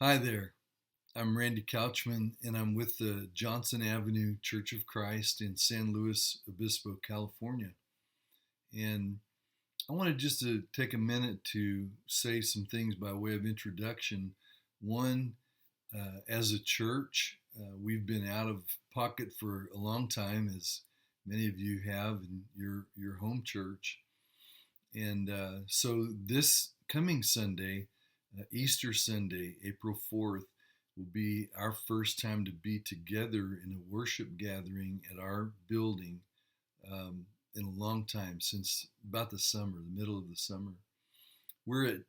Hi there. I'm Randy Couchman, and I'm with the Johnson Avenue Church of Christ in San Luis Obispo, California. And I wanted just to take a minute to say some things by way of introduction. One, as a church, we've been out of pocket for a long time, as many of you have in your home church. And so this coming Sunday, Easter Sunday, April 4th, will be our first time to be together in a worship gathering at our building in a long time, since about the summer, the middle of the summer. We're at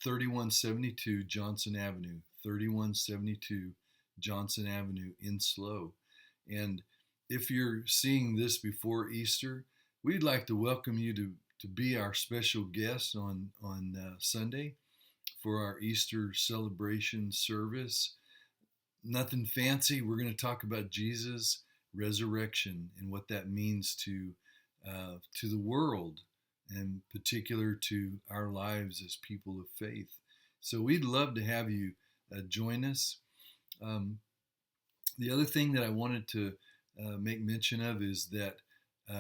3172 Johnson Avenue, 3172 Johnson Avenue in SLO. And if you're seeing this before Easter, we'd like to welcome you to be our special guest on Sunday for our Easter celebration service. Nothing fancy. We're going to talk about Jesus' resurrection and what that means to the world, and in particular to our lives as people of faith. So we'd love to have you join us. Um, the other thing that I wanted to make mention of is that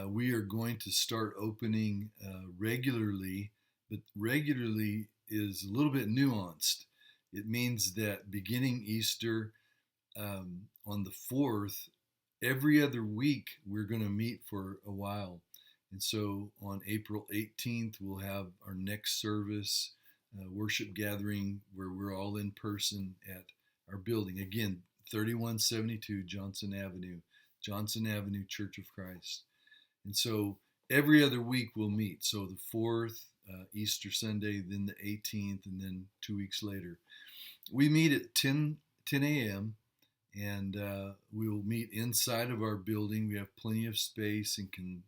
we are going to start opening regularly, but regularly is a little bit nuanced. It means that beginning Easter on the 4th, every other week we're going to meet for a while. And so on April 18th, we'll have our next service, worship gathering, where we're all in person at our building. Again, 3172 Johnson Avenue Church of Christ. And so every other week we'll meet. So the 4th, Easter Sunday, then the 18th, and then 2 weeks later. We meet at 10 a.m. and we'll meet inside of our building. We have plenty of space and can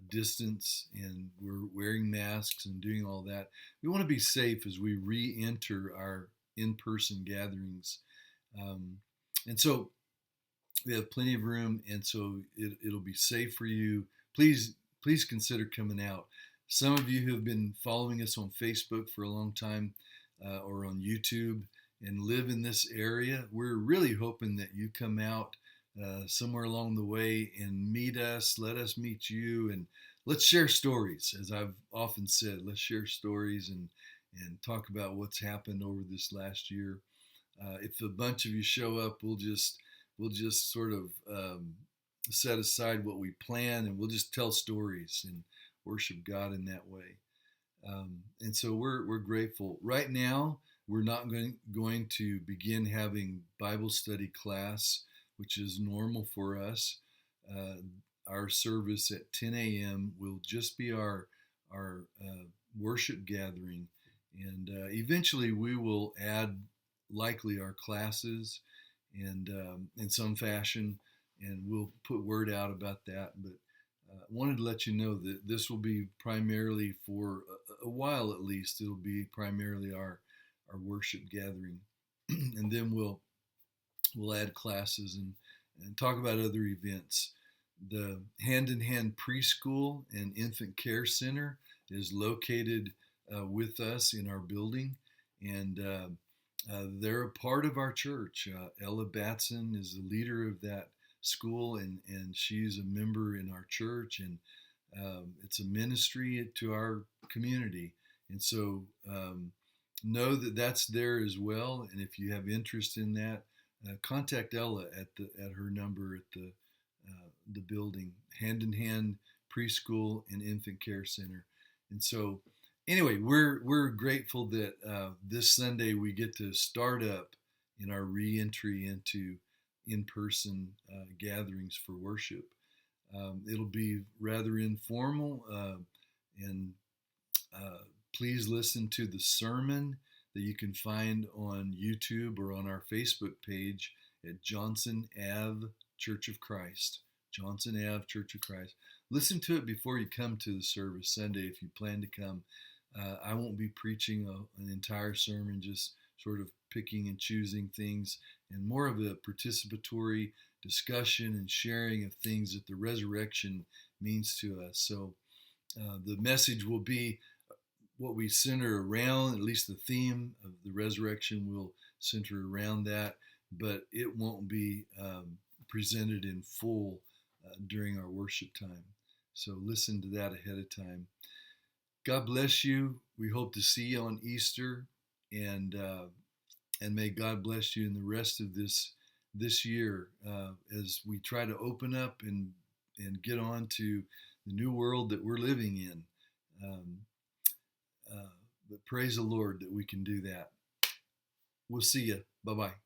distance, and we're wearing masks and doing all that. We want to be safe as we re-enter our in-person gatherings. And so we have plenty of room, and so it'll be safe for you. Please consider coming out. Some of you who have been following us on Facebook for a long time or on YouTube and live in this area, we're really hoping that you come out somewhere along the way and meet us. Let us meet you, and let's share stories. As I've often said, let's share stories and talk about what's happened over this last year. If a bunch of you show up, we'll just sort of set aside what we plan, and we'll just tell stories and worship God in that way. And so we're grateful. Right now, we're not going to begin having Bible study class, which is normal for us. Our service at 10 a.m. will just be our worship gathering, and eventually we will add likely our classes and in some fashion, and we'll put word out about that. But wanted to let you know that this will be primarily for a while at least. It'll be primarily our worship gathering, and then we'll add classes and talk about other events. The Hand in Hand Preschool and Infant Care Center is located with us in our building, and they're a part of our church. Ella Batson is the leader of that school, and she's a member in our church, and it's a ministry to our community. And so know that that's there as well. And if you have interest in that, contact Ella at her number at the building, Hand in Hand Preschool and Infant Care Center. And so anyway, we're grateful that this Sunday we get to start up in our reentry into in-person gatherings for worship. It'll be rather informal, and please listen to the sermon that you can find on YouTube or on our Facebook page at Johnson Ave Church of Christ. Johnson Ave Church of Christ. Listen to it before you come to the service Sunday if you plan to come. I won't be preaching an entire sermon, just sort of picking and choosing things, and more of a participatory discussion and sharing of things that the resurrection means to us. So the message will be what we center around, at least the theme of the resurrection will center around that, but it won't be presented in full during our worship time. So listen to that ahead of time. God bless you. We hope to see you on Easter, and may God bless you in the rest of this year as we try to open up and get on to the new world that we're living in. Um, but praise the Lord that we can do that. We'll see you. Bye bye.